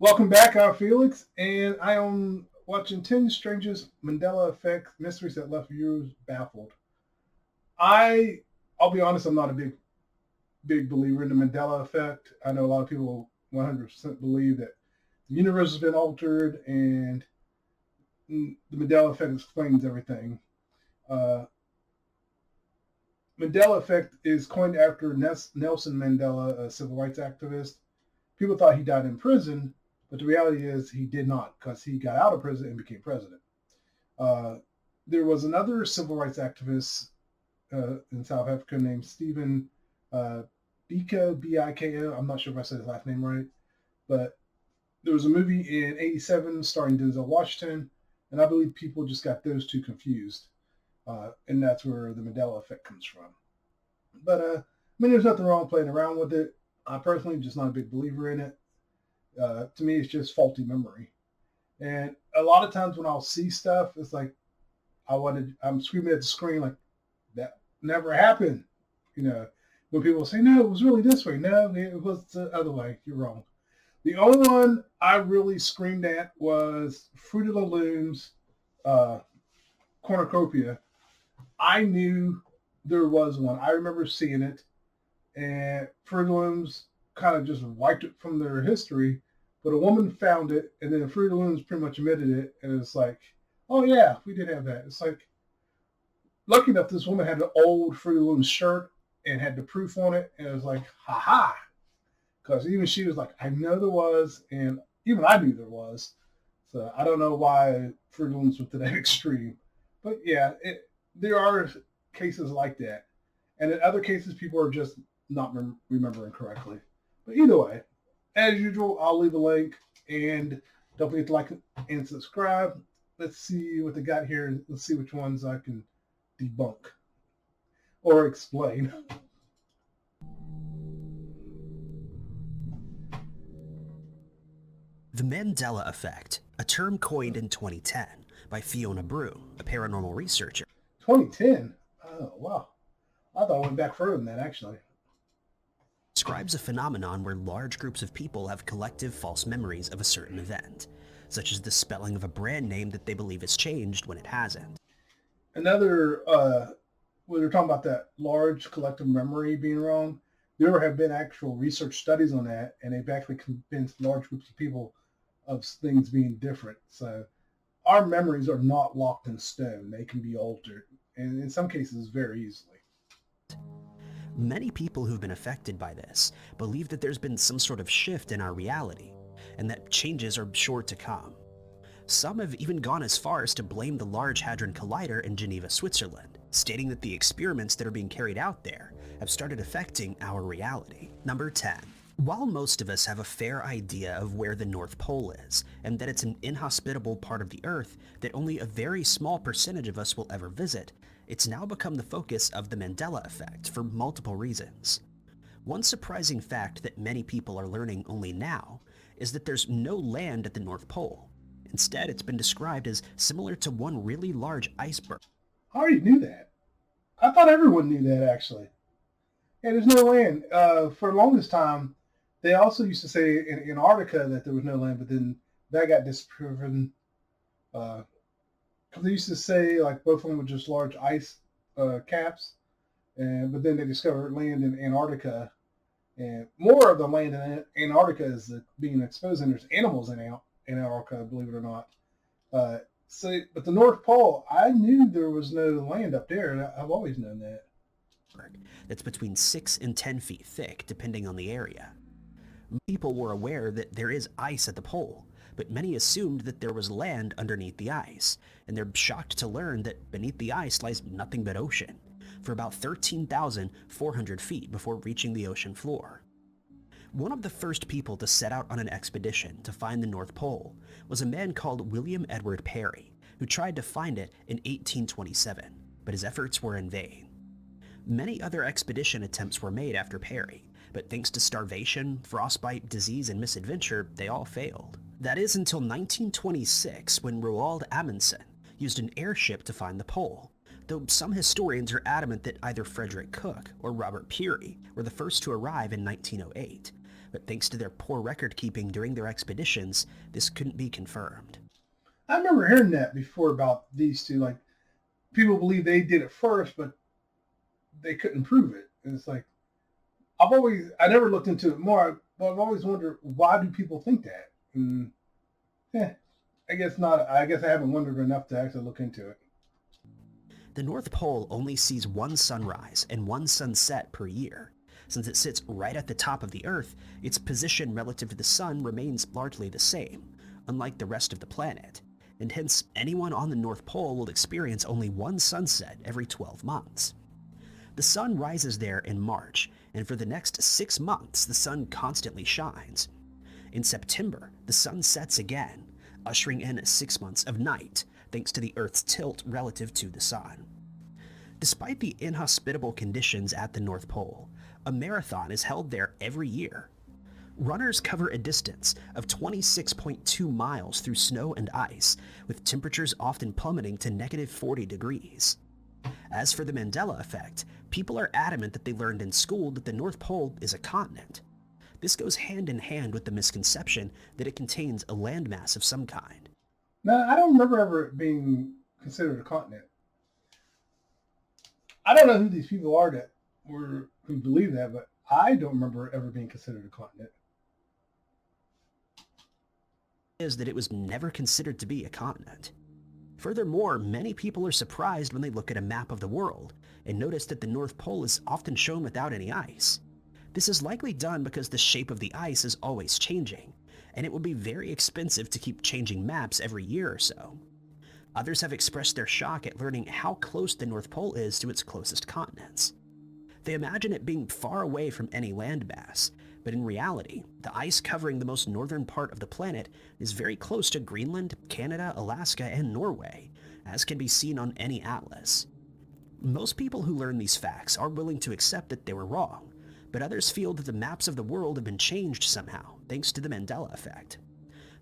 Welcome back, I'm Felix, and I am watching 10 Strangest Mandela Effect Mysteries that left viewers baffled. I, I'll be honest, I'm not a big believer in the Mandela Effect. I know a lot of people 100% believe that the universe has been altered and the Mandela Effect explains everything. Uh, Mandela Effect is coined after Nelson Mandela, a civil rights activist. People thought he died in prison, but the reality is he did not because he got out of prison and became president. Uh, there was another civil rights activist in South Africa named Stephen uh, Biko, Biko. I'm not sure if I said his last name right, but there was a movie in '87 starring Denzel Washington, and I believe people just got those two confused, and that's where the Mandela effect comes from. But I mean, there's nothing wrong playing around with it. I personally am just not a big believer in it. To me, it's just faulty memory. And a lot of times when I'll see stuff, it's like I'm screaming at the screen like that never happened. You know, when people say no, it was really this way. No, it was the other way. You're wrong. The only one I really screamed at was Fruit of the Loom's uh, cornucopia. I knew there was one. I remember seeing it, and Fruit of the Looms kind of just wiped it from their history. But a woman found it, and then Fruit of the Looms pretty much admitted it, and it's like, oh yeah, we did have that. It's like, lucky enough, this woman had an old Fruit of the Looms shirt and had the proof on it, and it was like, ha ha, because even she was like, I know there was, and even I knew there was. So I don't know why Fruit of the Looms went to that extreme, but yeah, there are cases like that, and in other cases, people are just not remembering correctly. But either way, as usual, I'll leave a link, and don't forget to like and subscribe. Let's see what they got here, and let's see which ones I can debunk or explain. The Mandela Effect, a term coined in 2010 by Fiona Brew, a paranormal researcher, 2010. Oh wow, I thought I went back further than that actually. describes a phenomenon where large groups of people have collective false memories of a certain event, such as the spelling of a brand name that they believe has changed when it hasn't. Another, when we're talking about that large collective memory being wrong, there have been actual research studies on that, and they've actually convinced large groups of people of things being different. So our memories are not locked in stone; they can be altered, and in some cases, very easily. Many people who've been affected by this believe that there's been some sort of shift in our reality, and that changes are sure to come. Some have even gone as far as to blame the Large Hadron Collider in Geneva, Switzerland, stating that the experiments that are being carried out there have started affecting our reality. Number 10. While most of us have a fair idea of where the North Pole is, and that it's an inhospitable part of the Earth that only a very small percentage of us will ever visit, it's now become the focus of the Mandela effect for multiple reasons. One surprising fact that many people are learning only now is that there's no land at the North Pole. Instead, it's been described as similar to one really large iceberg. I already knew that. I thought everyone knew that actually. Yeah, there's no land. For the longest time, they also used to say in Antarctica that there was no land, but then that got disproven. Because they used to say like both of them were just large ice caps, and but then they discovered land in Antarctica, and more of the land in Antarctica is being exposed, and there's animals in Antarctica, believe it or not. Uh, but the North Pole, I knew there was no land up there, and I've always known that. That's between 6 and 10 feet thick, depending on the area. People were aware that there is ice at the pole, but many assumed that there was land underneath the ice, and they're shocked to learn that beneath the ice lies nothing but ocean, for about 13,400 feet before reaching the ocean floor. One of the first people to set out on an expedition to find the North Pole was a man called William Edward Parry, who tried to find it in 1827, but his efforts were in vain. Many other expedition attempts were made after Parry, but thanks to starvation, frostbite, disease, and misadventure, they all failed. That is until 1926 when Roald Amundsen used an airship to find the pole, though some historians are adamant that either Frederick Cook or Robert Peary were the first to arrive in 1908, but thanks to their poor record keeping during their expeditions, this couldn't be confirmed. I remember hearing that before about these two. Like, people believe they did it first, but they couldn't prove it. And it's like, I never looked into it more, but I've always wondered, why do people think that? And, I guess not. I guess I haven't wondered enough to actually look into it. The North Pole only sees one sunrise and one sunset per year. Since it sits right at the top of the Earth, its position relative to the Sun remains largely the same, unlike the rest of the planet, and hence anyone on the North Pole will experience only one sunset every 12 months. The sun rises there in March, and for the next 6 months the sun constantly shines. In September, the sun sets again, ushering in 6 months of night, thanks to the Earth's tilt relative to the sun. Despite the inhospitable conditions at the North Pole, a marathon is held there every year. Runners cover a distance of 26.2 miles through snow and ice, with temperatures often plummeting to -40 degrees. As for the Mandela effect, people are adamant that they learned in school that the North Pole is a continent. This goes hand in hand with the misconception that it contains a landmass of some kind. Now, I don't remember ever it being considered a continent. I don't know who these people are who believe that, but I don't remember it ever being considered a continent. Is that it was never considered to be a continent. Furthermore, many people are surprised when they look at a map of the world and notice that the North Pole is often shown without any ice. This is likely done because the shape of the ice is always changing, and it would be very expensive to keep changing maps every year or so. Others have expressed their shock at learning how close the North Pole is to its closest continents. They imagine it being far away from any landmass, but in reality, the ice covering the most northern part of the planet is very close to Greenland, Canada, Alaska, and Norway, as can be seen on any atlas. Most people who learn these facts are willing to accept that they were wrong, but others feel that the maps of the world have been changed somehow, thanks to the Mandela effect.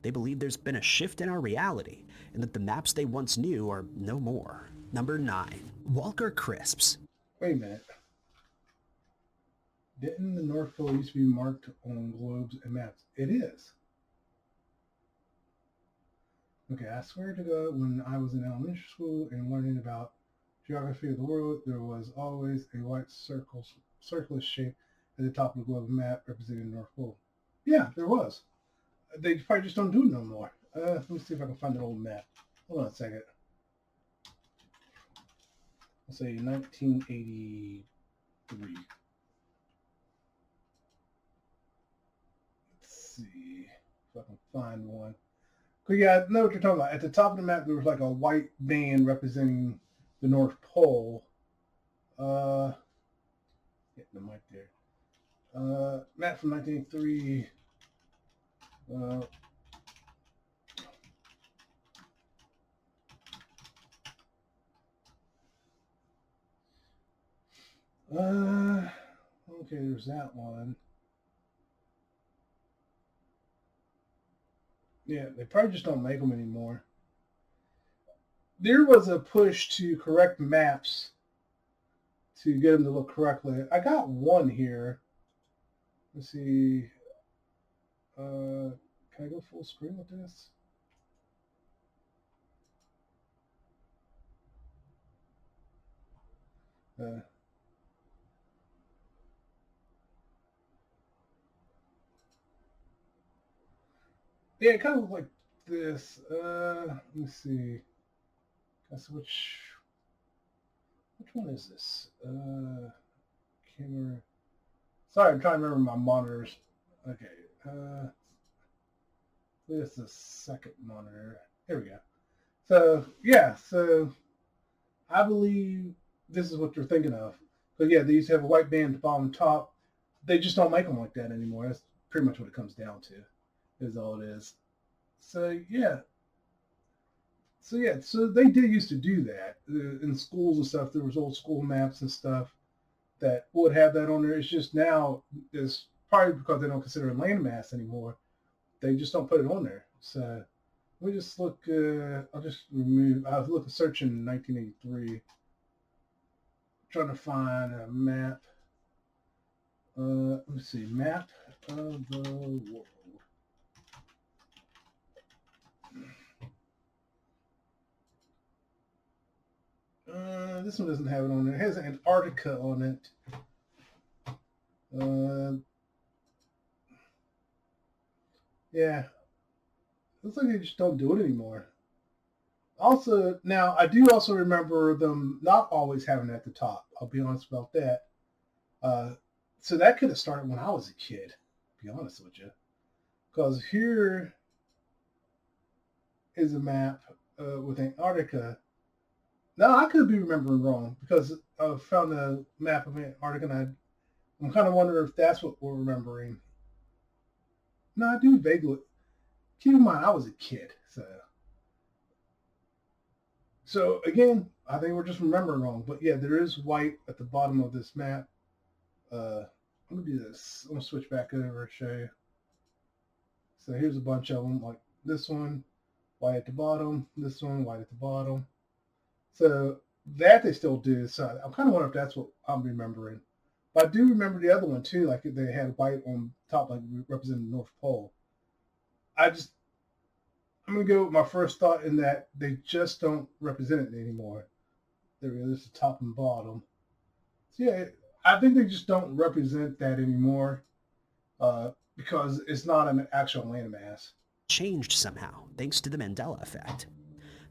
They believe there's been a shift in our reality, and that the maps they once knew are no more. Number 9. Walker Crisps. Wait a minute. Didn't the North Pole used to be marked on globes and maps? It is. Okay, I swear to God, when I was in elementary school and learning about geography of the world, there was always a white circular shape at the top of the globe map representing the North Pole. Yeah, there was. They probably just don't do it no more. Let me see if I can find an old map. Hold on a second. I'll say 1983. Let's see if I can find one. But yeah, I know what you're talking about. At the top of the map, there was like a white band representing the North Pole. Get the mic there. Map from 1983. Okay, there's that one. Yeah, they probably just don't make them anymore. There was a push to correct maps to get them to look correctly. I got one here. Let's see. Can I go full screen with this? Yeah, it kind of looked like this. Let me see. Guess which one is this? Camera. Sorry, I'm trying to remember my monitors. Okay. This is the second monitor. Here we go. So yeah, so I believe this is what you're thinking of. So yeah, they used to have a white band at the bottom and top. They just don't make them like that anymore. That's pretty much what it comes down to. Is all it is. So yeah. So they did used to do that in schools and stuff. There was old school maps and stuff that would have that on there. It's just now it's probably because they don't consider it landmass anymore. They just don't put it on there. So let me just look. I'll just remove. I'll look at search in 1983. Trying to find a map. Let me see. Map of the world. This one doesn't have it on there. It has Antarctica on it. Yeah, looks like they just don't do it anymore. Also, now I do also remember them not always having it at the top. I'll be honest about that. So that could have started when I was a kid. To be honest with you, because here is a map with Antarctica. Now I could be remembering wrong because I found a map of Antarctica, and I'm kind of wondering if that's what we're remembering. No, I do vaguely. Keep in mind, I was a kid, so again, I think we're just remembering wrong. But yeah, there is white at the bottom of this map. I'm gonna do this. I'm gonna switch back over and show you. So here's a bunch of them, like this one, white at the bottom. This one, white at the bottom. So that they still do. So I'm kind of wondering if that's what I'm remembering. But I do remember the other one too. Like they had white on top, like representing the North Pole. I'm gonna go with my first thought in that they just don't represent it anymore. There it is, the top and bottom. So yeah, I think they just don't represent that anymore because it's not an actual landmass. Changed somehow, thanks to the Mandela effect.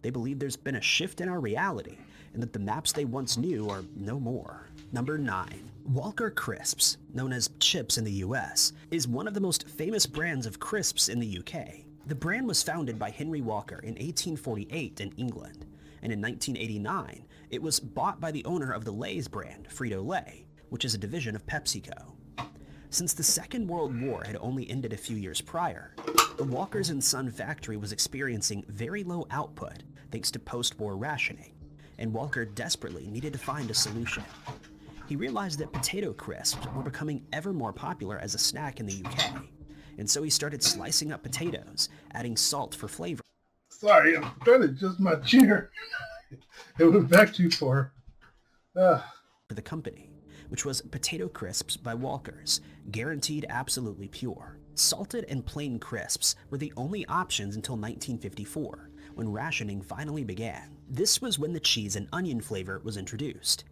They believe there's been a shift in our reality and that the maps they once knew are no more. Number 9. Walker Crisps, known as chips in the US, is one of the most famous brands of crisps in the UK. The brand was founded by Henry Walker in 1848 in England, and in 1989 it was bought by the owner of the Lay's brand, Frito-Lay, which is a division of PepsiCo. Since the Second World War had only ended a few years prior, the Walkers & Son factory was experiencing very low output thanks to post-war rationing, and Walker desperately needed to find a solution. He realized that potato crisps were becoming ever more popular as a snack in the UK, and so he started slicing up potatoes, adding salt for flavor. Sorry, I'm trying to adjust my chair. It went back too far. For the company, which was potato crisps by Walkers, guaranteed absolutely pure. Salted and plain crisps were the only options until 1954, when rationing finally began. This was when the cheese and onion flavor was introduced.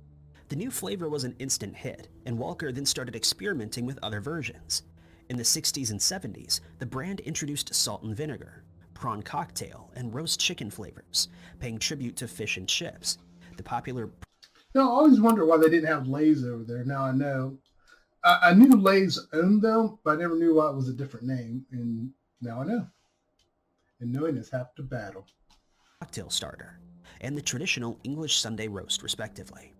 The new flavor was an instant hit, and Walker then started experimenting with other versions. In the 60s and 70s, the brand introduced salt and vinegar, prawn cocktail, and roast chicken flavors, paying tribute to fish and chips. The popular... Now, I always wonder why they didn't have Lay's over there. Now I know. I knew Lay's owned them, but I never knew why it was a different name, and now I know. And knowing is half the battle. Cocktail starter, and the traditional English Sunday roast, respectively.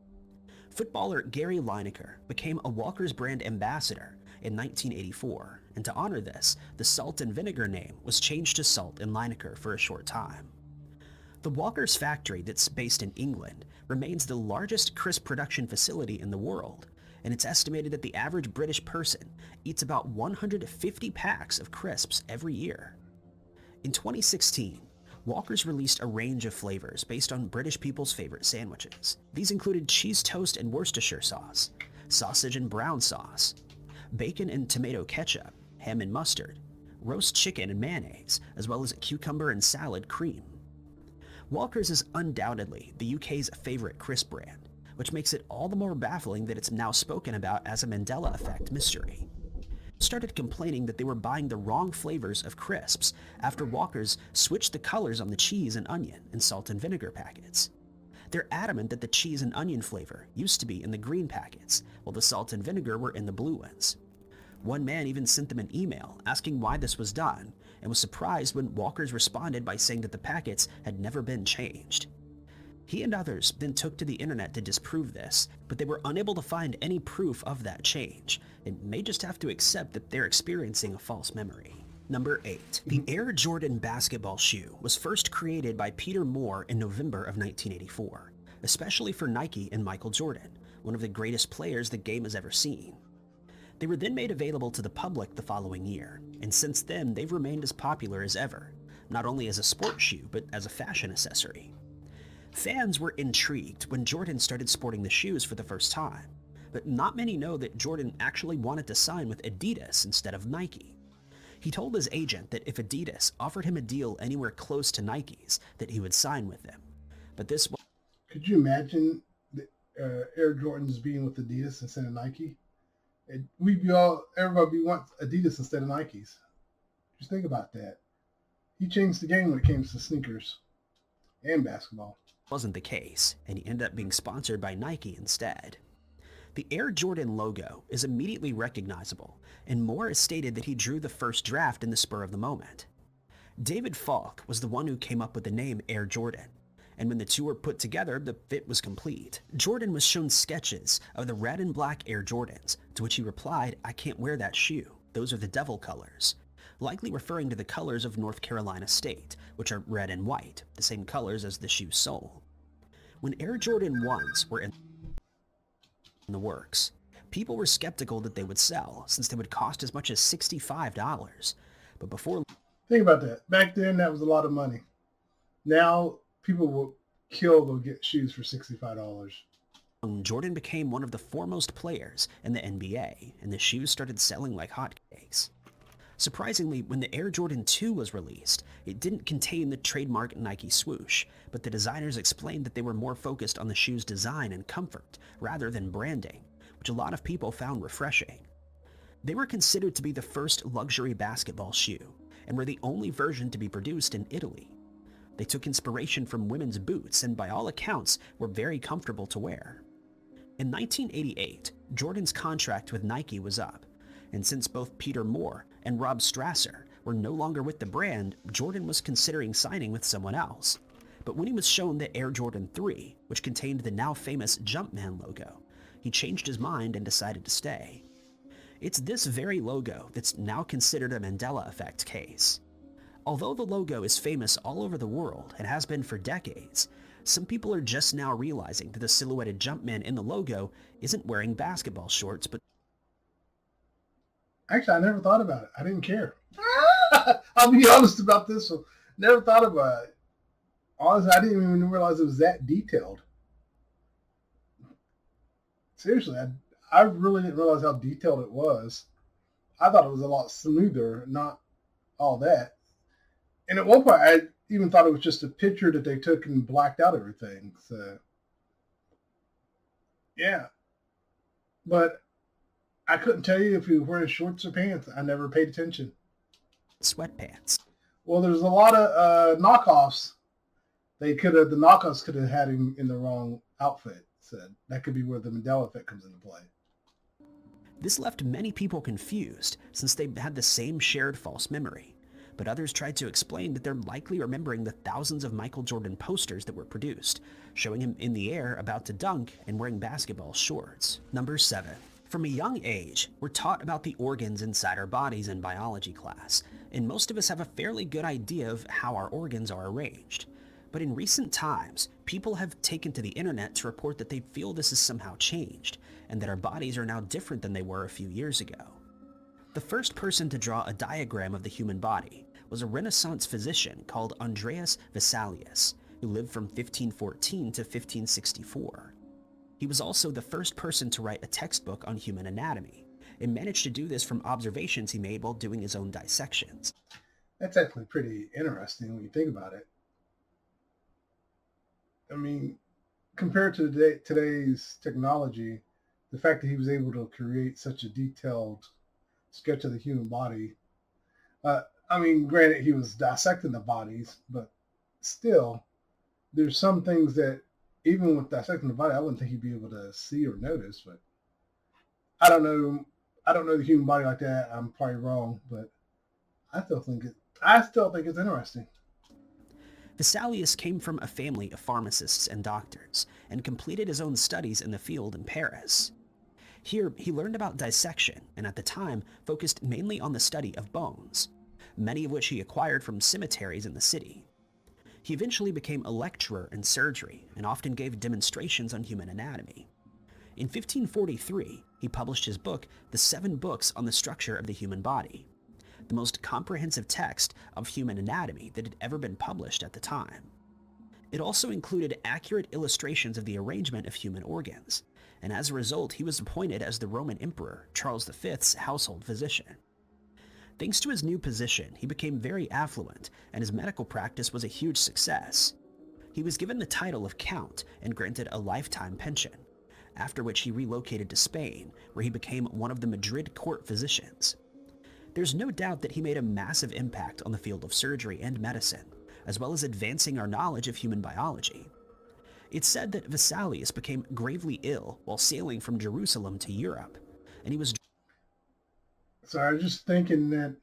Footballer Gary Lineker became a Walker's brand ambassador in 1984, and to honor this, the salt and vinegar name was changed to Salt and Lineker for a short time. The Walker's factory, that's based in England, remains the largest crisp production facility in the world, and it's estimated that the average British person eats about 150 packs of crisps every year. In 2016, Walker's released a range of flavors based on British people's favorite sandwiches. These included cheese toast and Worcestershire sauce, sausage and brown sauce, bacon and tomato ketchup, ham and mustard, roast chicken and mayonnaise, as well as cucumber and salad cream. Walker's is undoubtedly the UK's favorite crisp brand, which makes it all the more baffling that it's now spoken about as a Mandela effect mystery. Started complaining that they were buying the wrong flavors of crisps after Walker's switched the colors on the cheese and onion and salt and vinegar packets. They're adamant that the cheese and onion flavor used to be in the green packets, while the salt and vinegar were in the blue ones. One man even sent them an email asking why this was done, and was surprised when Walker's responded by saying that the packets had never been changed. He and others then took to the internet to disprove this, but they were unable to find any proof of that change, and may just have to accept that they're experiencing a false memory. Number 8. The Air Jordan basketball shoe was first created by Peter Moore in November of 1984, especially for Nike and Michael Jordan, one of the greatest players the game has ever seen. They were then made available to the public the following year, and since then they've remained as popular as ever, not only as a sport shoe, but as a fashion accessory. Fans were intrigued when Jordan started sporting the shoes for the first time, but not many know that Jordan actually wanted to sign with Adidas instead of Nike. He told his agent that if Adidas offered him a deal anywhere close to Nike's, that he would sign with them. But this Could you imagine the Air Jordans being with Adidas instead of Nike? Everybody wants Adidas instead of Nikes. Just think about that. He changed the game when it came to sneakers and basketball. wasn't the case, and he ended up being sponsored by Nike instead. The Air Jordan logo is immediately recognizable, and Moore has stated that he drew the first draft in the spur of the moment. David Falk was the one who came up with the name Air Jordan, and when the two were put together, the fit was complete. Jordan was shown sketches of the red and black Air Jordans, to which he replied, "I can't wear that shoe. Those are the devil colors," likely referring to the colors of North Carolina State, which are red and white, the same colors as the shoe's sole. When Air Jordan 1s were in the works, people were skeptical that they would sell, since they would cost as much as $65. But before Think about that. Back then, that was a lot of money. Now, people will kill to get shoes for $65. Jordan became one of the foremost players in the NBA, and the shoes started selling like hotcakes. Surprisingly, when the Air Jordan 2 was released, it didn't contain the trademark Nike swoosh, but the designers explained that they were more focused on the shoe's design and comfort, rather than branding, which a lot of people found refreshing. They were considered to be the first luxury basketball shoe, and were the only version to be produced in Italy. They took inspiration from women's boots, and by all accounts, were very comfortable to wear. In 1988, Jordan's contract with Nike was up, and since both Peter Moore and Rob Strasser were no longer with the brand, Jordan was considering signing with someone else. But when he was shown the Air Jordan 3, which contained the now famous Jumpman logo, he changed his mind and decided to stay. It's this very logo that's now considered a Mandela effect case. Although the logo is famous all over the world and has been for decades, some people are just now realizing that the silhouetted Jumpman in the logo isn't wearing basketball shorts, but Actually, I never thought about it. I didn't care. I'll be honest about this one. Never thought about it. Honestly, I didn't even realize it was that detailed. Seriously, I really didn't realize how detailed it was. I thought it was a lot smoother, not all that. And at one point, I even thought it was just a picture that they took and blacked out everything. So, yeah. But I couldn't tell you if he was wearing shorts or pants. I never paid attention. sweatpants. Well, there's a lot of knockoffs. The knockoffs could have had him in the wrong outfit. So that could be where the Mandela effect comes into play. This left many people confused, since they had the same shared false memory. But others tried to explain that they're likely remembering the thousands of Michael Jordan posters that were produced, showing him in the air about to dunk and wearing basketball shorts. Number 7. From a young age, we're taught about the organs inside our bodies in biology class, and most of us have a fairly good idea of how our organs are arranged. But in recent times, people have taken to the internet to report that they feel this has somehow changed, and that our bodies are now different than they were a few years ago. The first person to draw a diagram of the human body was a Renaissance physician called Andreas Vesalius, who lived from 1514 to 1564. He was also the first person to write a textbook on human anatomy, and managed to do this from observations he made while doing his own dissections. That's actually pretty interesting when you think about it. I mean, compared to today's technology, the fact that he was able to create such a detailed sketch of the human body. Granted, he was dissecting the bodies, but still, there's some things that, even with dissecting the body, I wouldn't think he'd be able to see or notice. But I don't know. I don't know the human body like that. I'm probably wrong, but I still think it's interesting. Vesalius came from a family of pharmacists and doctors, and completed his own studies in the field in Paris. Here, he learned about dissection, and at the time focused mainly on the study of bones, many of which he acquired from cemeteries in the city. He eventually became a lecturer in surgery, and often gave demonstrations on human anatomy. In 1543, he published his book, The 7 Books on the Structure of the Human Body, the most comprehensive text of human anatomy that had ever been published at the time. It also included accurate illustrations of the arrangement of human organs, and as a result, he was appointed as the Roman Emperor Charles V's household physician. Thanks to his new position, he became very affluent, and his medical practice was a huge success. He was given the title of Count and granted a lifetime pension, after which he relocated to Spain, where he became one of the Madrid court physicians. There's no doubt that he made a massive impact on the field of surgery and medicine, as well as advancing our knowledge of human biology. It's said that Vesalius became gravely ill while sailing from Jerusalem to Europe, and he was... So I was just thinking that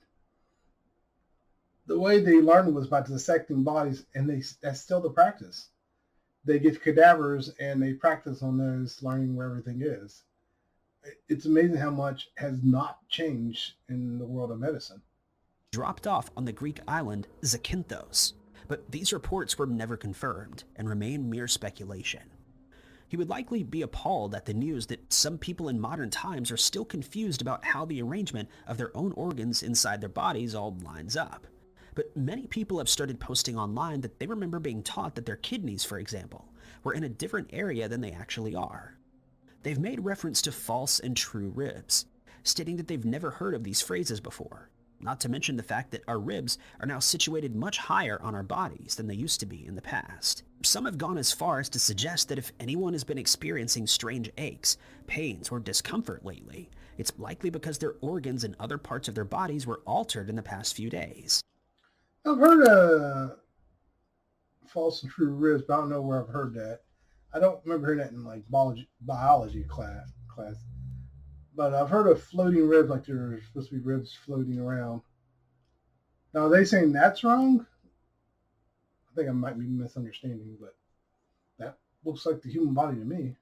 the way they learned was by dissecting bodies, and that's still the practice. They get cadavers and they practice on those, learning where everything is. It's amazing how much has not changed in the world of medicine. dropped off on the Greek island Zakynthos, but these reports were never confirmed and remain mere speculation. He would likely be appalled at the news that some people in modern times are still confused about how the arrangement of their own organs inside their bodies all lines up. But many people have started posting online that they remember being taught that their kidneys, for example, were in a different area than they actually are. They've made reference to false and true ribs, stating that they've never heard of these phrases before, not to mention the fact that our ribs are now situated much higher on our bodies than they used to be in the past. Some have gone as far as to suggest that if anyone has been experiencing strange aches, pains, or discomfort lately, it's likely because their organs and other parts of their bodies were altered in the past few days. I've heard false and true ribs, but I don't know where I've heard that. I don't remember hearing that in like biology class. But I've heard of floating ribs, like there's supposed to be ribs floating around. Now, are they saying that's wrong? I think I might be misunderstanding, but that looks like the human body to me.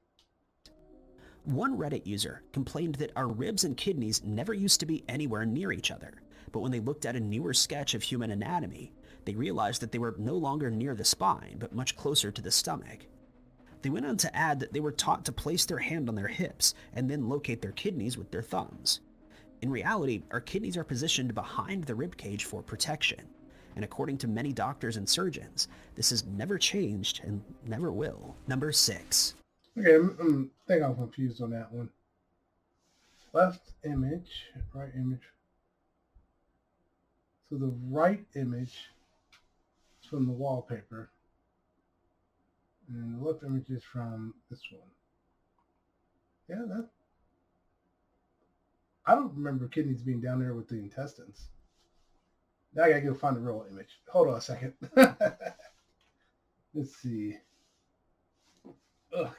One Reddit user complained that our ribs and kidneys never used to be anywhere near each other, but when they looked at a newer sketch of human anatomy, they realized that they were no longer near the spine, but much closer to the stomach. They went on to add that they were taught to place their hand on their hips and then locate their kidneys with their thumbs. In reality, our kidneys are positioned behind the ribcage for protection, and according to many doctors and surgeons, this has never changed and never will. Number 6. Okay, I think I'm confused on that one. Left image, right image. So the right image is from the wallpaper, and the left image is from this one. Yeah, I don't remember kidneys being down there with the intestines. Now I gotta go find the real image. Hold on a second. Let's see. Ugh,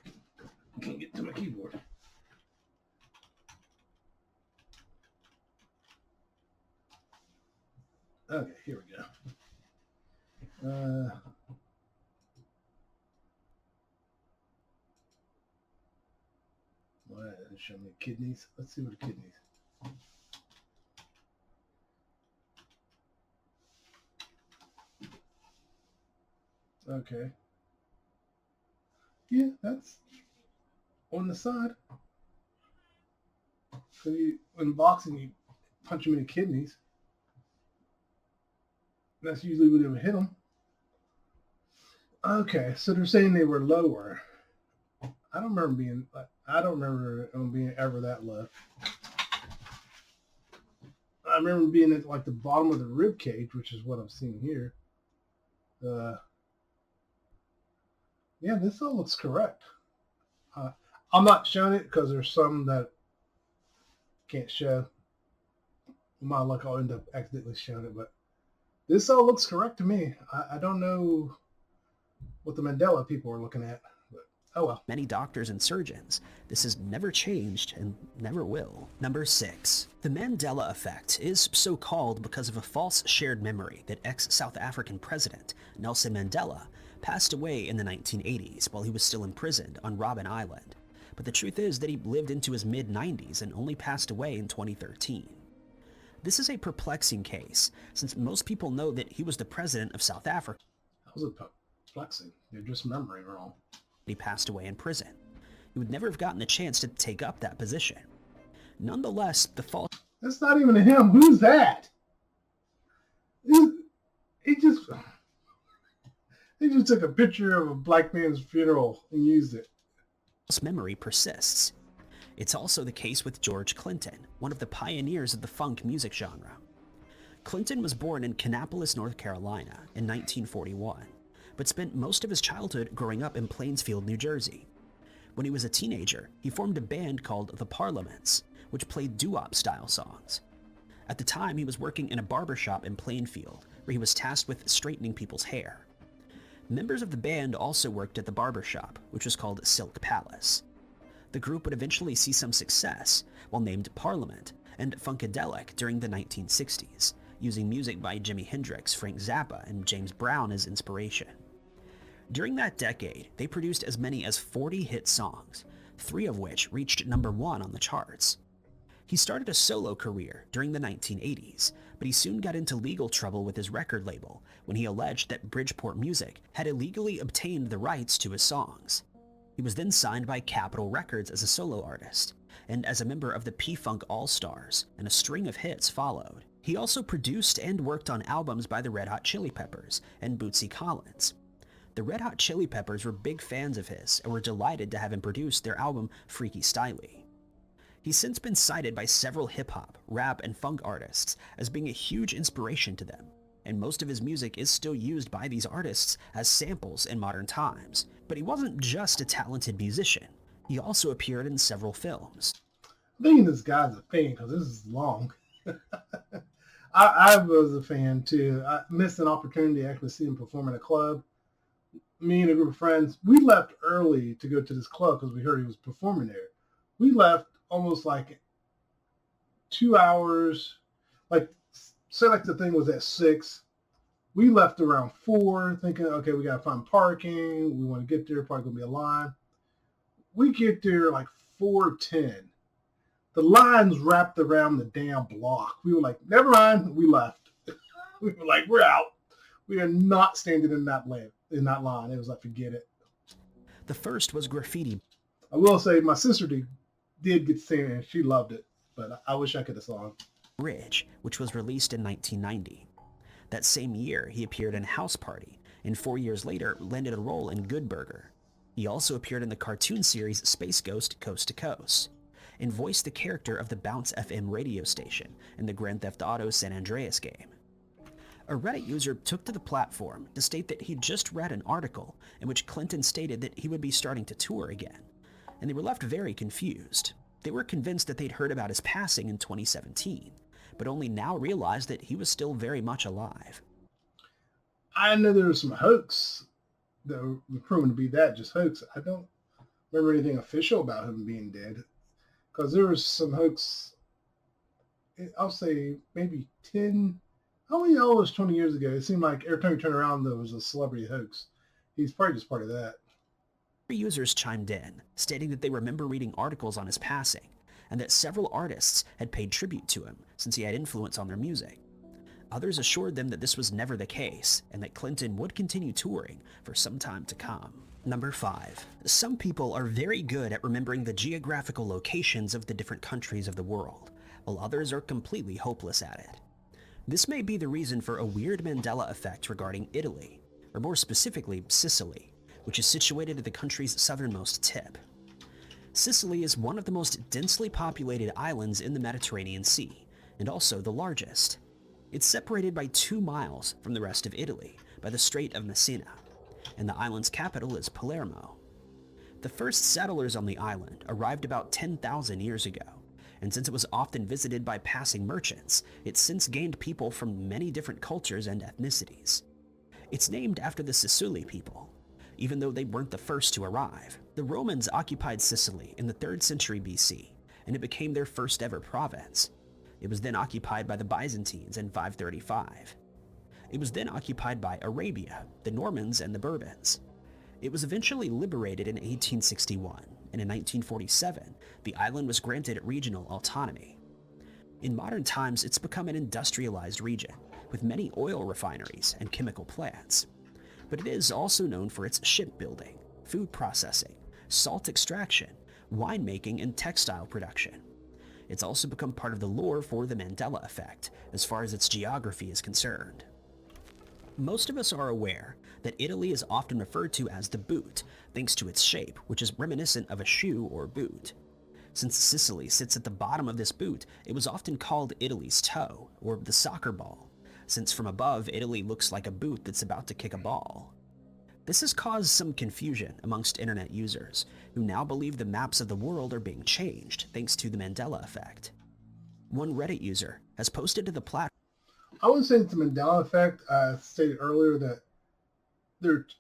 I can't get to my keyboard. Okay, here we go. Well, that doesn't show me kidneys. Let's see what the kidneys. Okay. Yeah, that's on the side. So in boxing, you punch them in the kidneys. That's usually when they would hit them. Okay, so they're saying they were lower. I don't remember them being ever that low. I remember being at like the bottom of the rib cage, which is what I'm seeing here. Yeah, this all looks correct. I'm not showing it because there's some that can't show. With my luck, I'll end up accidentally showing it, but this all looks correct to me. I don't know what the Mandela people are looking at, but oh well. Many doctors and surgeons, this has never changed and never will. Number 6. The Mandela effect is so called because of a false shared memory that ex-South African president Nelson Mandela passed away in the 1980s while he was still imprisoned on Robben Island. But the truth is that he lived into his mid-90s and only passed away in 2013. This is a perplexing case, since most people know that he was the president of South Africa. That was perplexing. You're just remembering wrong. He passed away in prison. He would never have gotten the chance to take up that position. Nonetheless, the false... That's not even him. Who's that? He just took a picture of a black man's funeral and used it. memory persists. It's also the case with George Clinton, one of the pioneers of the funk music genre. Clinton was born in Kannapolis, North Carolina in 1941, but spent most of his childhood growing up in Plainsfield, New Jersey. When he was a teenager, he formed a band called The Parliaments, which played doo-wop style songs. At the time, he was working in a barbershop in Plainfield, where he was tasked with straightening people's hair. Members of the band also worked at the barbershop, which was called Silk Palace. The group would eventually see some success, while named Parliament and Funkadelic during the 1960s, using music by Jimi Hendrix, Frank Zappa, and James Brown as inspiration. During that decade, they produced as many as 40 hit songs, 3 of which reached #1 on the charts. He started a solo career during the 1980s, but he soon got into legal trouble with his record label when he alleged that Bridgeport Music had illegally obtained the rights to his songs. He was then signed by Capitol Records as a solo artist, and as a member of the P-Funk All-Stars, and a string of hits followed. He also produced and worked on albums by the Red Hot Chili Peppers and Bootsy Collins. The Red Hot Chili Peppers were big fans of his and were delighted to have him produce their album Freaky Styley. He's since been cited by several hip-hop, rap, and funk artists as being a huge inspiration to them, and most of his music is still used by these artists as samples in modern times. But he wasn't just a talented musician. He also appeared in several films. I think this guy's a fan because this is long. I was a fan too. I missed an opportunity to actually see him perform in a club. Me and a group of friends, we left early to go to this club because we heard he was performing there. We left almost like 2 hours. Like, say like the thing was at 6. We left around 4 thinking, okay, we got to find parking. We want to get there. Probably going to be a line. We get there like 4:10. The line's wrapped around the damn block. We were like, never mind. We left. We were like, we're out. We are not standing in that line. It was like, forget it. The first was Graffiti. I will say my sister did get to sing it and she loved it, but I wish I could have sung. Bridge, which was released in 1990. That same year, he appeared in House Party, and 4 years later landed a role in Good Burger. He also appeared in the cartoon series Space Ghost Coast to Coast, and voiced the character of the Bounce FM radio station in the Grand Theft Auto San Andreas game. A Reddit user took to the platform to state that he'd just read an article in which Clinton stated that he would be starting to tour again, and they were left very confused. They were convinced that they'd heard about his passing in 2017, but only now realized that he was still very much alive. I know there was some hoax that were proven to be that, just hoax. I don't remember anything official about him being dead, because there was some hoax, I'll say maybe 10, only almost 20 years ago. It seemed like every time you turn around, there was a celebrity hoax. He's probably just part of that. Users chimed in, stating that they remember reading articles on his passing, and that several artists had paid tribute to him since he had influence on their music. Others assured them that this was never the case, and that Clinton would continue touring for some time to come. Number 5. Some people are very good at remembering the geographical locations of the different countries of the world, while others are completely hopeless at it. This may be the reason for a weird Mandela effect regarding Italy, or more specifically, Sicily, which is situated at the country's southernmost tip. Sicily is one of the most densely populated islands in the Mediterranean Sea, and also the largest. It's separated by 2 miles from the rest of Italy by the Strait of Messina, and the island's capital is Palermo. The first settlers on the island arrived about 10,000 years ago, and since it was often visited by passing merchants, it's since gained people from many different cultures and ethnicities. It's named after the Sicily people, even though they weren't the first to arrive. The Romans occupied Sicily in the 3rd century BC, and it became their first ever province. It was then occupied by the Byzantines in 535. It was then occupied by Arabia, the Normans, and the Bourbons. It was eventually liberated in 1861, and in 1947, the island was granted regional autonomy. In modern times, it's become an industrialized region, with many oil refineries and chemical plants. But it is also known for its shipbuilding, food processing, salt extraction, winemaking, and textile production. It's also become part of the lore for the Mandela effect, as far as its geography is concerned. Most of us are aware that Italy is often referred to as the boot, thanks to its shape, which is reminiscent of a shoe or boot. Since Sicily sits at the bottom of this boot, it was often called Italy's toe, or the soccer ball, since from above Italy looks like a boot that's about to kick a ball. This has caused some confusion amongst internet users, who now believe the maps of the world are being changed thanks to the Mandela effect. One Reddit user has posted to the platform. I would say it's the Mandela effect. I stated earlier that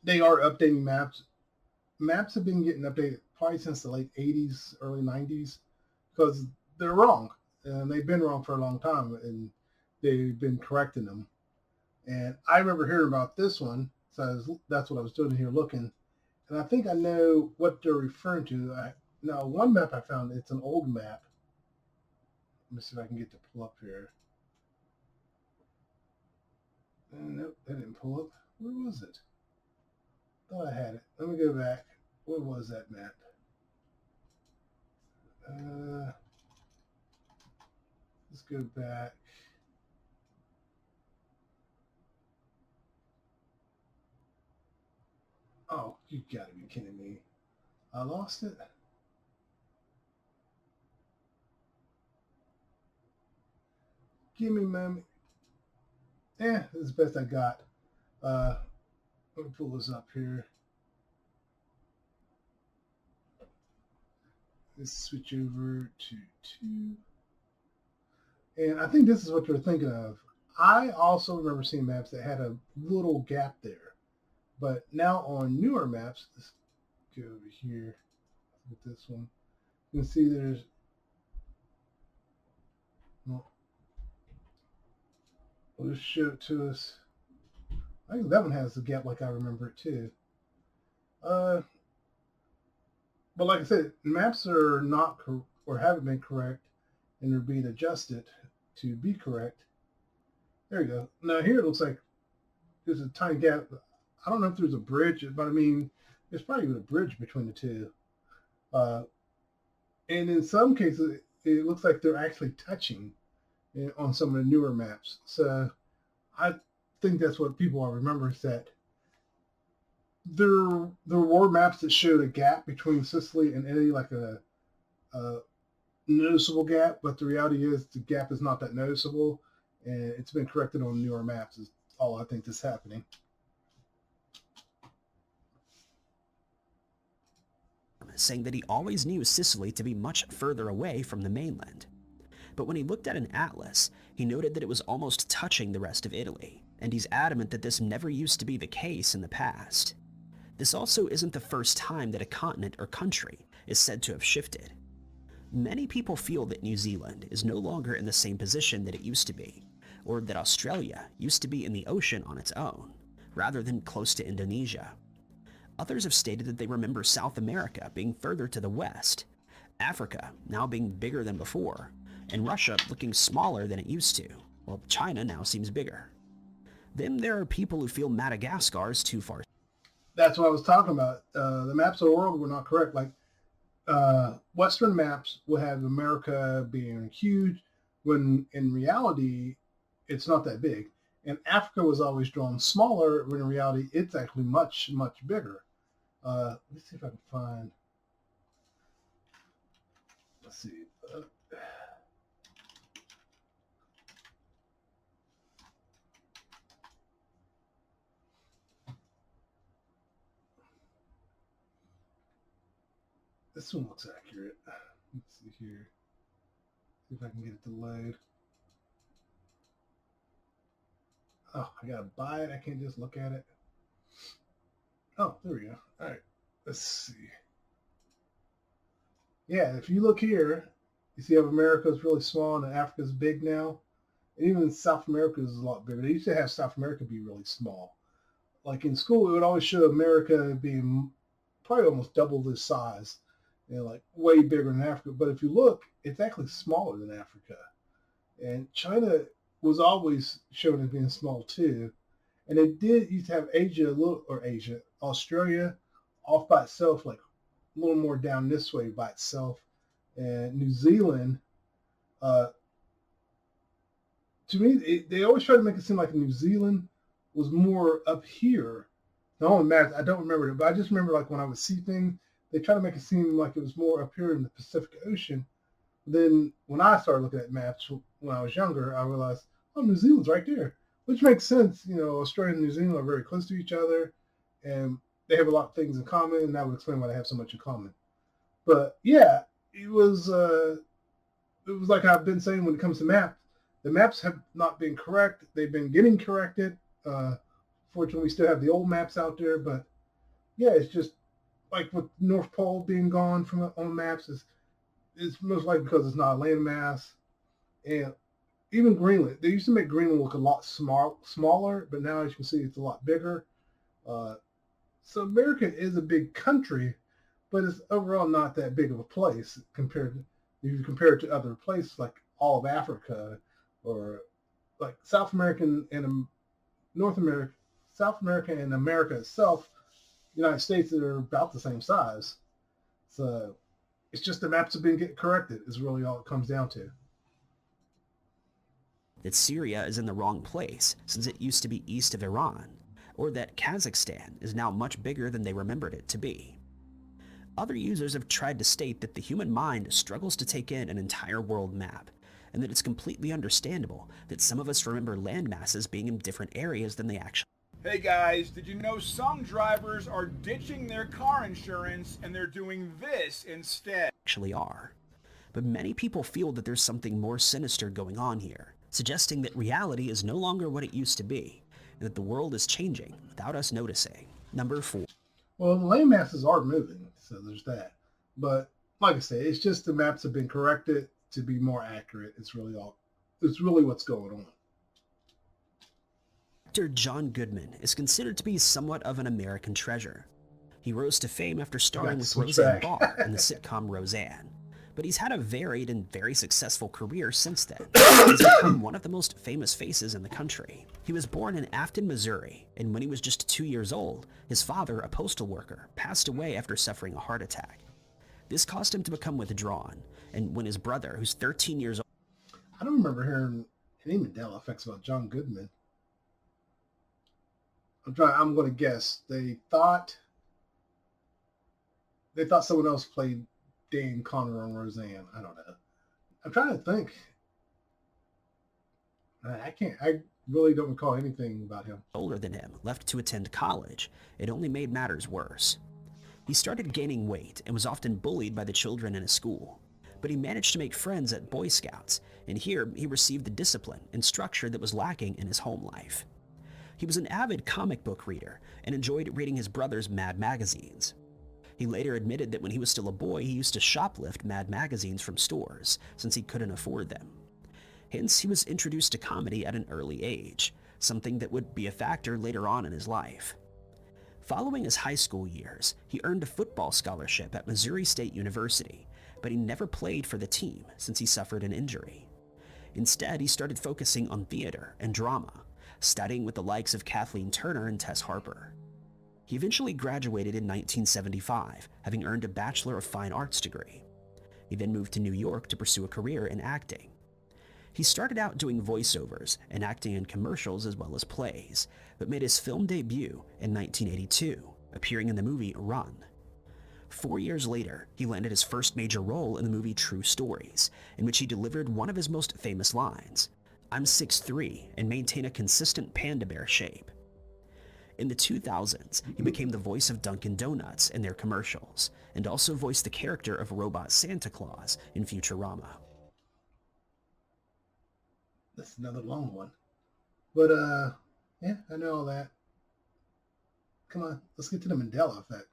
they are updating maps. Maps have been getting updated probably since the late 80s, early 90s, because they're wrong. And they've been wrong for a long time, and they've been correcting them. And I remember hearing about this one, so that's what I was doing here looking. And I think I know what they're referring to. Now, one map I found, it's an old map. Let me see if I can get to pull up here. Nope, that didn't pull up. Where was it? Thought I had it. Let me go back. Where was that map? Let's go back. Oh, you gotta be kidding me. I lost it? Give me a moment. This is the best I got. Let me pull this up here. Let's switch over to 2. And I think this is what you're thinking of. I also remember seeing maps that had a little gap there. But now on newer maps, let's go over here with this one. You can see there's, well, we'll just show it to us. I think that one has the gap like I remember it too. But like I said, maps are not or haven't been correct, and they're being adjusted to be correct. There you go. Now here it looks like there's a tiny gap. I don't know if there's a bridge, but I mean, there's probably a bridge between the two. And in some cases, it looks like they're actually touching on some of the newer maps. So I think that's what people will remember, is that there were maps that showed a gap between Sicily and Italy, like a noticeable gap, but the reality is the gap is not that noticeable, and it's been corrected on newer maps is all I think is happening. Saying that he always knew Sicily to be much further away from the mainland. But when he looked at an atlas, he noted that it was almost touching the rest of Italy, and he's adamant that this never used to be the case in the past. This also isn't the first time that a continent or country is said to have shifted. Many people feel that New Zealand is no longer in the same position that it used to be, or that Australia used to be in the ocean on its own, rather than close to Indonesia. Others have stated that they remember South America being further to the west, Africa now being bigger than before, and Russia looking smaller than it used to, while China now seems bigger. Then there are people who feel Madagascar is too far. That's what I was talking about. The maps of the world were not correct. Like Western maps will have America being huge, when in reality, it's not that big. And Africa was always drawn smaller, when in reality, it's actually much, much bigger. Let's see if I can find. Let's see. This one looks accurate. Let's see here. See if I can get it to load. Oh, I gotta buy it. I can't just look at it. Oh, there we go. All right. Let's see. Yeah, if you look here, you see how America's really small and Africa's big now. And even South America is a lot bigger. They used to have South America be really small. Like in school, it would always show America being probably almost double this size, like way bigger than Africa. But if you look, it's actually smaller than Africa. And China was always shown as being small too. And it did used to have Australia off by itself, like a little more down this way by itself. And New Zealand, to me, they always try to make it seem like New Zealand was more up here The only maps I don't remember it, but I just remember like when I would see things, they try to make it seem like it was more up here in the Pacific Ocean. Then when I started looking at maps when I was younger, I realized, oh, New Zealand's right there, which makes sense. You know, Australia and New Zealand are very close to each other, and they have a lot of things in common, and that would explain why they have so much in common. But yeah, it was like I've been saying when it comes to maps. The maps have not been correct. They've been getting corrected. Fortunately, we still have the old maps out there, but yeah, it's just like with North Pole being gone from on maps is it's most likely because it's not a landmass. And even Greenland, they used to make Greenland look a lot smaller, but now as you can see, it's a lot bigger. Uh, so America is a big country, but it's overall not that big of a place compared to, if you compare it to other places like all of Africa or like South American and North America, South America and America itself, United States are about the same size. So it's just the maps have been getting corrected is really all it comes down to. That Syria is in the wrong place since it used to be east of Iran, or that Kazakhstan is now much bigger than they remembered it to be. Other users have tried to state that the human mind struggles to take in an entire world map, and that it's completely understandable that some of us remember landmasses being in different areas than they actually. Hey guys, did you know some drivers are ditching their car insurance and they're doing this instead? Actually are. But many people feel that there's something more sinister going on here, suggesting that reality is no longer what it used to be, and that the world is changing without us noticing. Number 4. Well, the land masses are moving, so there's that. But like I say, it's just the maps have been corrected to be more accurate. It's really what's going on. Actor John Goodman is considered to be somewhat of an American treasure. He rose to fame after starring with Roseanne Barr in the sitcom Roseanne, but he's had a varied and very successful career since then. He's become one of the most famous faces in the country. He was born in Afton, Missouri, and when he was just 2 years old, his father, a postal worker, passed away after suffering a heart attack. This caused him to become withdrawn, and when his brother, who's 13 years old... I don't remember hearing any Mandela effects about John Goodman. I'm going to guess. They thought someone else played Dane Connor on Roseanne. I don't know. I'm trying to think. I really don't recall anything about him. Older than him, left to attend college. It only made matters worse. He started gaining weight and was often bullied by the children in his school. But he managed to make friends at Boy Scouts, and here he received the discipline and structure that was lacking in his home life. He was an avid comic book reader and enjoyed reading his brother's Mad magazines. He later admitted that when he was still a boy, he used to shoplift Mad magazines from stores since he couldn't afford them. Hence, he was introduced to comedy at an early age, something that would be a factor later on in his life. Following his high school years, he earned a football scholarship at Missouri State University, but he never played for the team since he suffered an injury. Instead, he started focusing on theater and drama, studying with the likes of Kathleen Turner and Tess Harper. He eventually graduated in 1975, having earned a Bachelor of Fine Arts degree. He then moved to New York to pursue a career in acting. He started out doing voiceovers and acting in commercials as well as plays, but made his film debut in 1982, appearing in the movie Run. 4 years later, he landed his first major role in the movie True Stories, in which he delivered one of his most famous lines, "I'm 6'3" and maintain a consistent panda bear shape." In the 2000s, he became the voice of Dunkin' Donuts in their commercials, and also voiced the character of Robot Santa Claus in Futurama. That's another long one. But, yeah, I know all that. Come on, let's get to the Mandela effect.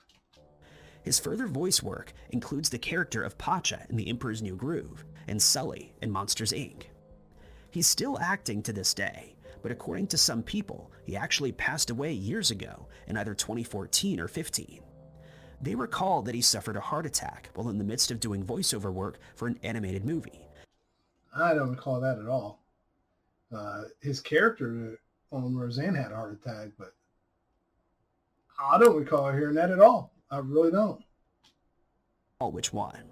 His further voice work includes the character of Pacha in The Emperor's New Groove and Sully in Monsters, Inc. He's still acting to this day, but according to some people, he actually passed away years ago in either 2014 or 15. They recall that he suffered a heart attack while in the midst of doing voiceover work for an animated movie. I don't recall that at all. His character on Roseanne had a heart attack, but I don't recall hearing that at all. I really don't. Which one?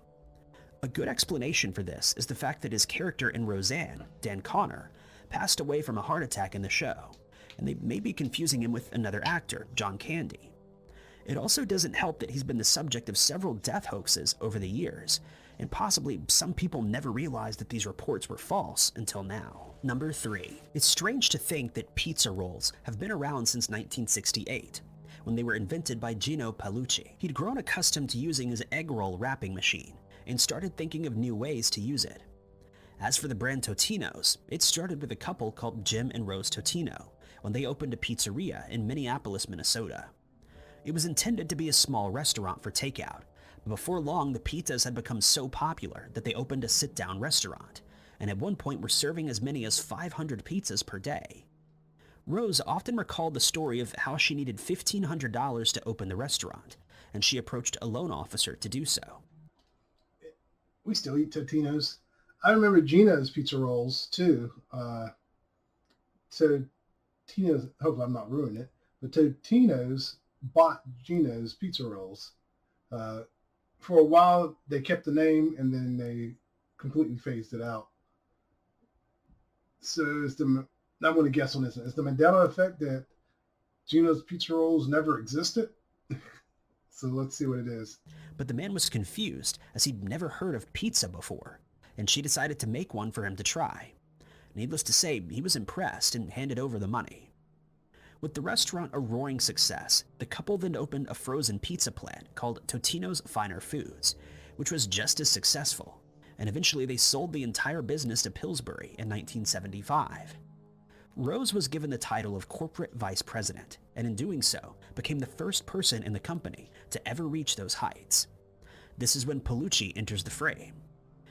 A good explanation for this is the fact that his character in Roseanne, Dan Connor, passed away from a heart attack in the show. and they may be confusing him with another actor, John Candy. It also doesn't help that he's been the subject of several death hoaxes over the years, and possibly some people never realized that these reports were false until now. Number 3. It's strange to think that pizza rolls have been around since 1968, when they were invented by Gino Paolucci. He'd grown accustomed to using his egg roll wrapping machine, and started thinking of new ways to use it. As for the brand Totino's, it started with a couple called Jim and Rose Totino, when they opened a pizzeria in Minneapolis, Minnesota. It was intended to be a small restaurant for takeout, but before long the pizzas had become so popular that they opened a sit-down restaurant, and at one point were serving as many as 500 pizzas per day. Rose often recalled the story of how she needed $1,500 to open the restaurant, and she approached a loan officer to do so. We still eat Totino's. I remember Gino's pizza rolls too. Totino's, hopefully I'm not ruining it, but Totino's bought Gino's pizza rolls. For a while they kept the name and then they completely phased it out. So I'm going to guess on this. Is the Mandela effect that Gino's pizza rolls never existed? So let's see what it is. But the man was confused, as he'd never heard of pizza before, and she decided to make one for him to try. Needless to say, he was impressed and handed over the money. With the restaurant a roaring success, the couple then opened a frozen pizza plant called Totino's Finer Foods, which was just as successful, and eventually they sold the entire business to Pillsbury in 1975. Rose was given the title of corporate vice president, and in doing so, became the first person in the company to ever reach those heights. This is when Paolucci enters the frame.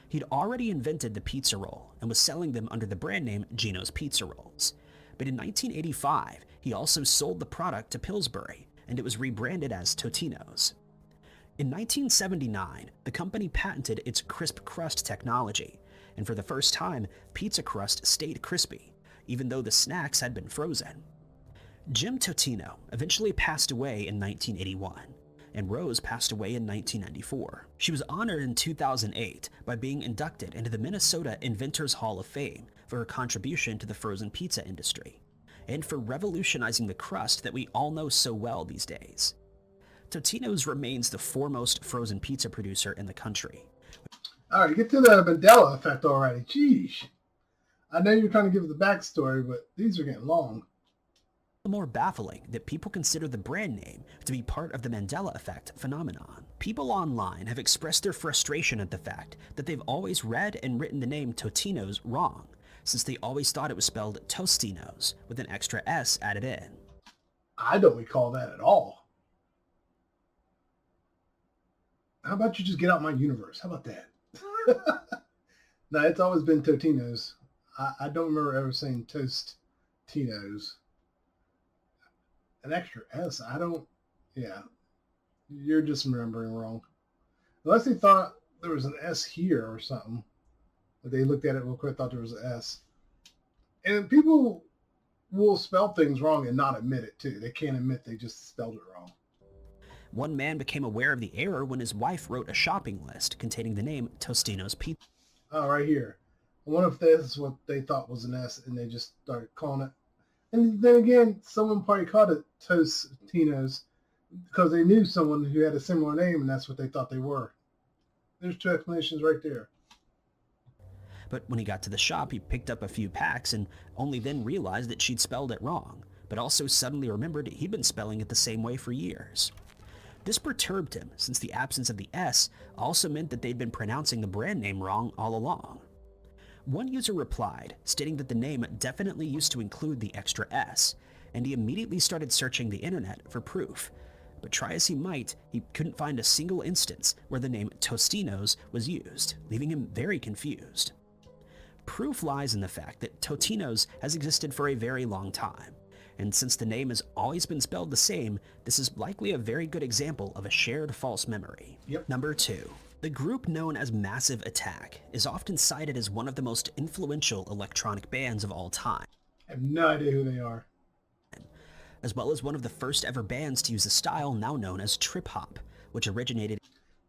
He'd already invented the pizza roll and was selling them under the brand name Gino's Pizza Rolls. But in 1985, he also sold the product to Pillsbury, and it was rebranded as Totino's. In 1979, the company patented its crisp crust technology, and for the first time, pizza crust stayed crispy, even though the snacks had been frozen. Jim Totino eventually passed away in 1981, and Rose passed away in 1994. She was honored in 2008 by being inducted into the Minnesota Inventors Hall of Fame for her contribution to the frozen pizza industry, and for revolutionizing the crust that we all know so well these days. Totino's remains the foremost frozen pizza producer in the country. All right, get to the Mandela effect already. Jeez. I know you're trying to give the backstory, but these are getting long. The more baffling that people consider the brand name to be part of the Mandela effect phenomenon. People online have expressed their frustration at the fact that they've always read and written the name Totino's wrong, since they always thought it was spelled Tostinos with an extra S added in. I don't recall that at all. How about you just get out my universe? How about that? No, it's always been Totino's. I don't remember ever saying Tostinos. An extra S. Yeah. You're just remembering wrong. Unless they thought there was an S here or something. But they looked at it real quick, thought there was an S. And people will spell things wrong and not admit it too. They can't admit they just spelled it wrong. One man became aware of the error when his wife wrote a shopping list containing the name Tostino's Pizza. Oh, right here. I wonder if this is what they thought was an S and they just started calling it. And then again, someone probably called it Tostino's because they knew someone who had a similar name and that's what they thought they were. There's two explanations right there. But when he got to the shop, he picked up a few packs and only then realized that she'd spelled it wrong, but also suddenly remembered he'd been spelling it the same way for years. This perturbed him, since the absence of the S also meant that they'd been pronouncing the brand name wrong all along. One user replied, stating that the name definitely used to include the extra S, and he immediately started searching the internet for proof. But try as he might, he couldn't find a single instance where the name Tostino's was used, leaving him very confused. Proof lies in the fact that Totino's has existed for a very long time, and since the name has always been spelled the same, this is likely a very good example of a shared false memory. Yep. Number 2. The group known as Massive Attack is often cited as one of the most influential electronic bands of all time. I have no idea who they are. As well as one of the first ever bands to use a style now known as trip hop, which originated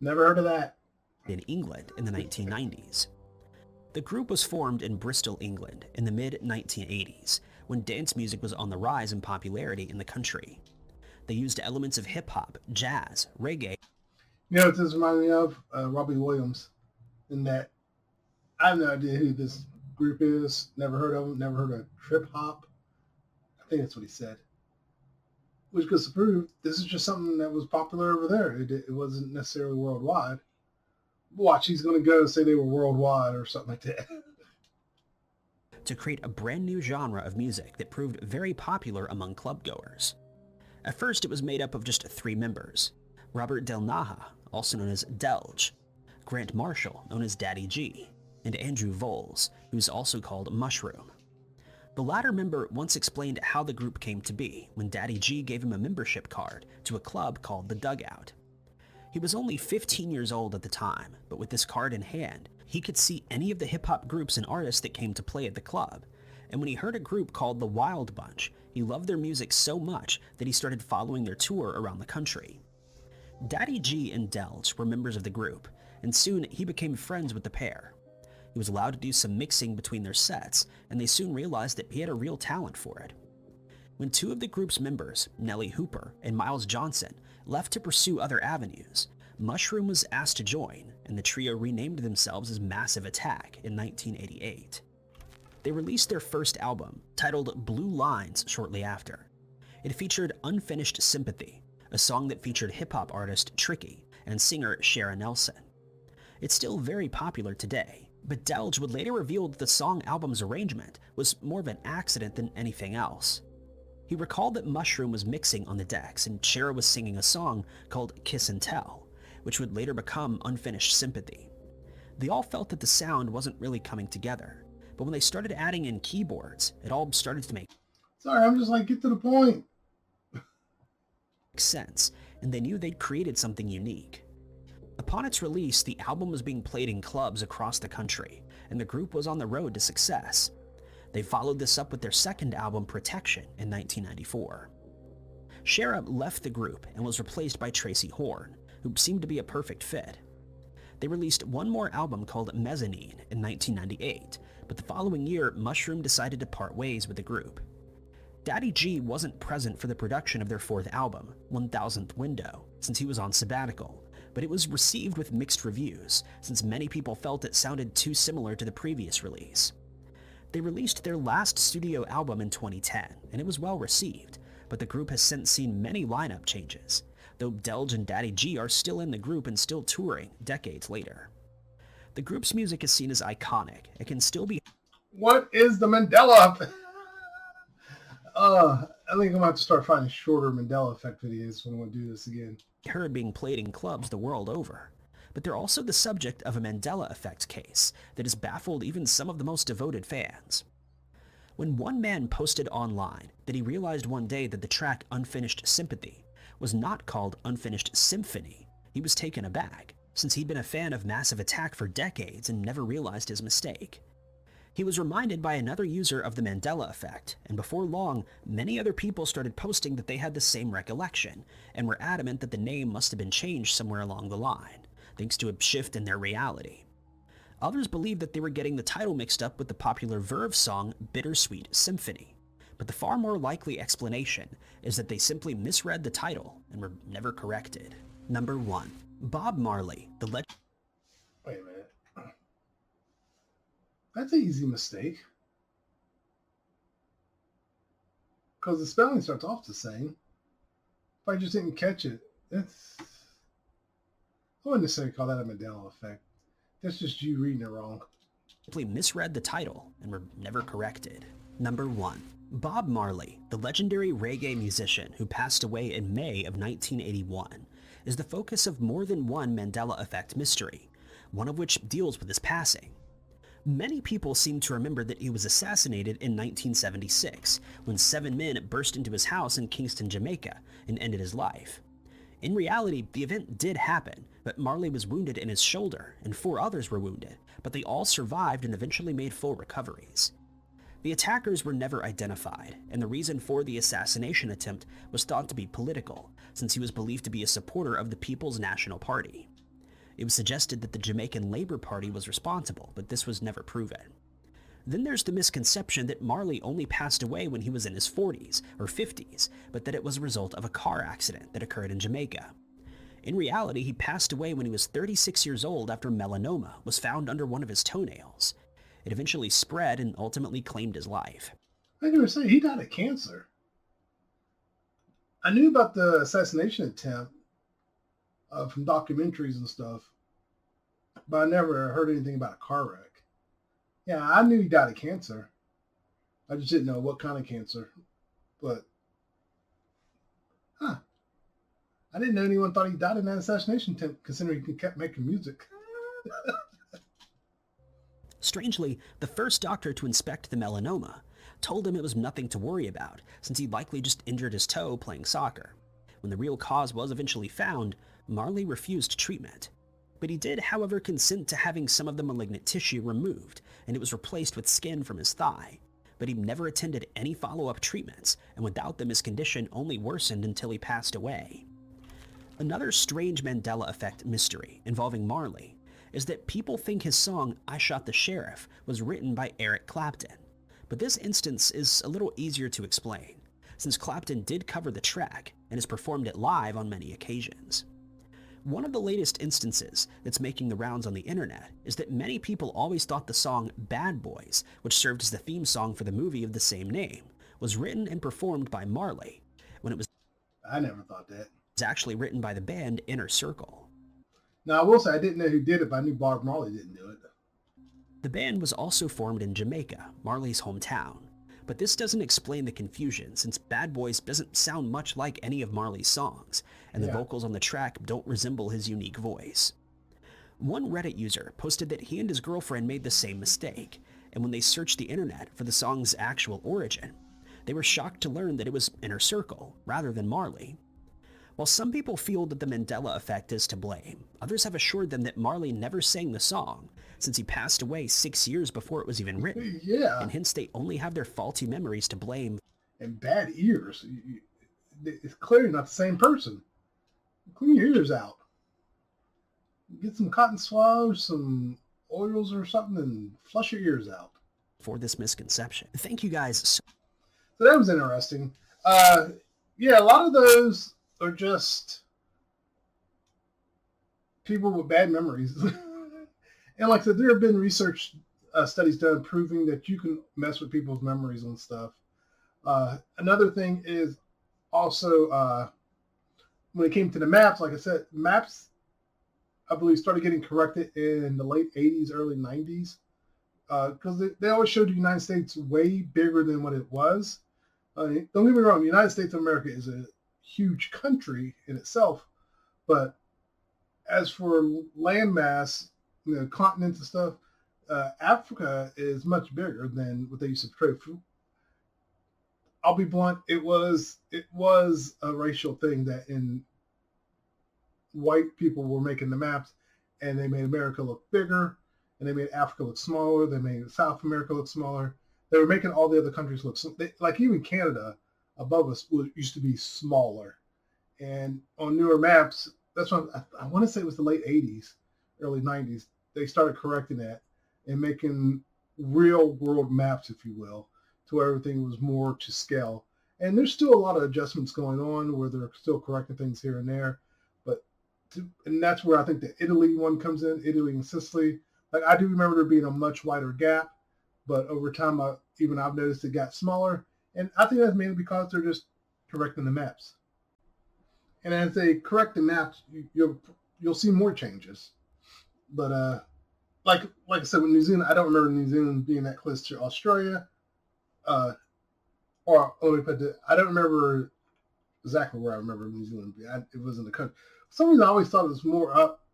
Never heard of that. in England in the 1990s. The group was formed in Bristol, England in the mid-1980s, when dance music was on the rise in popularity in the country. They used elements of hip-hop, jazz, reggae. You know what this reminded me of? Robbie Williams. In that, I have no idea who this group is. Never heard of them. Never heard of trip hop. I think that's what he said. Which goes to prove this is just something that was popular over there. It wasn't necessarily worldwide. Watch, he's going to go and say they were worldwide or something like that. To create a brand new genre of music that proved very popular among clubgoers. At first, it was made up of just 3 members: Robert Del Naja, also known as Delge, Grant Marshall, known as Daddy G, and Andrew Voles, who's also called Mushroom. The latter member once explained how the group came to be when Daddy G gave him a membership card to a club called The Dugout. He was only 15 years old at the time, but with this card in hand, he could see any of the hip-hop groups and artists that came to play at the club, and when he heard a group called the Wild Bunch, he loved their music so much that he started following their tour around the country. Daddy G and Delge were members of the group, and soon he became friends with the pair. He was allowed to do some mixing between their sets, and they soon realized that he had a real talent for it. When 2 of the group's members, Nellie Hooper and Miles Johnson, left to pursue other avenues, Mushroom was asked to join, and the trio renamed themselves as Massive Attack in 1988. They released their first album, titled Blue Lines, shortly after. It featured Unfinished Sympathy, a song that featured hip-hop artist Tricky and singer Shara Nelson. It's still very popular today, but Delge would later reveal that the song album's arrangement was more of an accident than anything else. He recalled that Mushroom was mixing on the decks and Shara was singing a song called Kiss and Tell, which would later become Unfinished Sympathy. They all felt that the sound wasn't really coming together, but when they started adding in keyboards, it all started to make Sorry, I'm just like, get to the point. sense, and they knew they'd created something unique. Upon its release, the album was being played in clubs across the country, and the group was on the road to success. They followed this up with their second album, Protection, in 1994. Shara left the group and was replaced by Tracy Horn, who seemed to be a perfect fit. They released one more album called Mezzanine in 1998, but the following year, Mushroom decided to part ways with the group. Daddy G wasn't present for the production of their 4th album, 1000th Window, since he was on sabbatical, but it was received with mixed reviews, since many people felt it sounded too similar to the previous release. They released their last studio album in 2010, and it was well received, but the group has since seen many lineup changes, though Delge and Daddy G are still in the group and still touring decades later. The group's music is seen as iconic. It can still be... What is the Mandela effect? I think I'm going to have to start finding shorter Mandela effect videos when I want to do this again. heard being played in clubs the world over. But they're also the subject of a Mandela effect case that has baffled even some of the most devoted fans. When one man posted online that he realized one day that the track Unfinished Sympathy was not called Unfinished Symphony, he was taken aback, since he'd been a fan of Massive Attack for decades and never realized his mistake. He was reminded by another user of the Mandela effect, and before long, many other people started posting that they had the same recollection, and were adamant that the name must have been changed somewhere along the line, thanks to a shift in their reality. Others believed that they were getting the title mixed up with the popular Verve song Bittersweet Symphony, but the far more likely explanation is that they simply misread the title and were never corrected. Number 1. Bob Marley, the legend. Wait a minute. That's an easy mistake. Because the spelling starts off the same. If I just didn't catch it, I wouldn't necessarily call that a Mandela effect. That's just you reading it wrong. Simply misread the title and were never corrected. Number 1. Bob Marley, the legendary reggae musician who passed away in May of 1981, is the focus of more than one Mandela effect mystery, one of which deals with his passing. Many people seem to remember that he was assassinated in 1976, when 7 men burst into his house in Kingston, Jamaica, and ended his life. In reality, the event did happen, but Marley was wounded in his shoulder, and 4 others were wounded, but they all survived and eventually made full recoveries. The attackers were never identified, and the reason for the assassination attempt was thought to be political, since he was believed to be a supporter of the People's National Party. It was suggested that the Jamaican Labour Party was responsible, but this was never proven. Then there's the misconception that Marley only passed away when he was in his 40s or 50s, but that it was a result of a car accident that occurred in Jamaica. In reality, he passed away when he was 36 years old after melanoma was found under one of his toenails. It eventually spread and ultimately claimed his life. I never say he died of cancer. I knew about the assassination attempt from documentaries and stuff, but I never heard anything about a car wreck. Yeah, I knew he died of cancer. I just didn't know what kind of cancer. But, I didn't know anyone thought he died in that assassination attempt, considering he kept making music. Strangely, the first doctor to inspect the melanoma told him it was nothing to worry about, since he likely just injured his toe playing soccer. When the real cause was eventually found, Marley refused treatment. But he did, however, consent to having some of the malignant tissue removed, and it was replaced with skin from his thigh. But he never attended any follow-up treatments, and without them his condition only worsened until he passed away. Another strange Mandela effect mystery involving Marley is that people think his song "I Shot the Sheriff" was written by Eric Clapton. But this instance is a little easier to explain, since Clapton did cover the track and has performed it live on many occasions. One of the latest instances that's making the rounds on the internet is that many people always thought the song "Bad Boys," which served as the theme song for the movie of the same name, was written and performed by Marley, when it was I never thought that. actually written by the band Inner Circle. Now, I will say I didn't know who did it, but I knew Bob Marley didn't do it. The band was also formed in Jamaica, Marley's hometown, but this doesn't explain the confusion since Bad Boys doesn't sound much like any of Marley's songs, and the vocals on the track don't resemble his unique voice. One Reddit user posted that he and his girlfriend made the same mistake, and when they searched the internet for the song's actual origin, they were shocked to learn that it was Inner Circle rather than Marley. While some people feel that the Mandela effect is to blame, others have assured them that Marley never sang the song, since he passed away 6 years before it was even written, and hence they only have their faulty memories to blame. And bad ears. It's clearly not the same person. Clean your ears out. Get some cotton swabs, some oils or something, and flush your ears out. For this misconception. Thank you guys so that was interesting. Yeah, a lot of those are just people with bad memories. And like I said, there have been research studies done proving that you can mess with people's memories and stuff. Another thing is also when it came to the maps, like I said, maps, I believe, started getting corrected in the late 80s, early 90s. Because they always showed the United States way bigger than what it was. Don't get me wrong, the United States of America is a huge country in itself, but as for landmass, continents and stuff, Africa is much bigger than what they used to portray. I'll be blunt, it was a racial thing that in white people were making the maps, and they made America look bigger, and they made Africa look smaller, they made South America look smaller. They were making all the other countries look, like even Canada above us used to be smaller. And on newer maps, that's what I want to say it was the late 80s, early 90s, they started correcting that and making real world maps, if you will, to where everything was more to scale. And there's still a lot of adjustments going on where they're still correcting things here and there. And that's where I think the Italy one comes in, Italy and Sicily. Like I do remember there being a much wider gap, but over time, I've noticed it got smaller. And I think that's mainly because they're just correcting the maps. And as they correct the maps, you'll see more changes. But like I said, with New Zealand, I don't remember New Zealand being that close to Australia. I don't remember exactly where I remember New Zealand being. It was in the country. For some reason, I always thought it was more up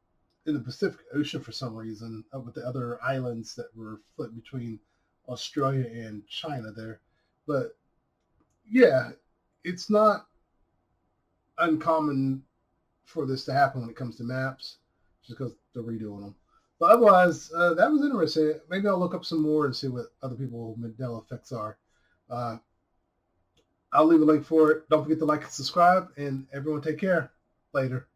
in the Pacific Ocean for some reason, up with the other islands that were split between Australia and China there. But yeah, it's not uncommon for this to happen when it comes to maps, just because they're redoing them. But otherwise, that was interesting. Maybe I'll look up some more and see what other people Mandela effects are. I'll leave a link for it. Don't forget to like and subscribe, and everyone take care. Later.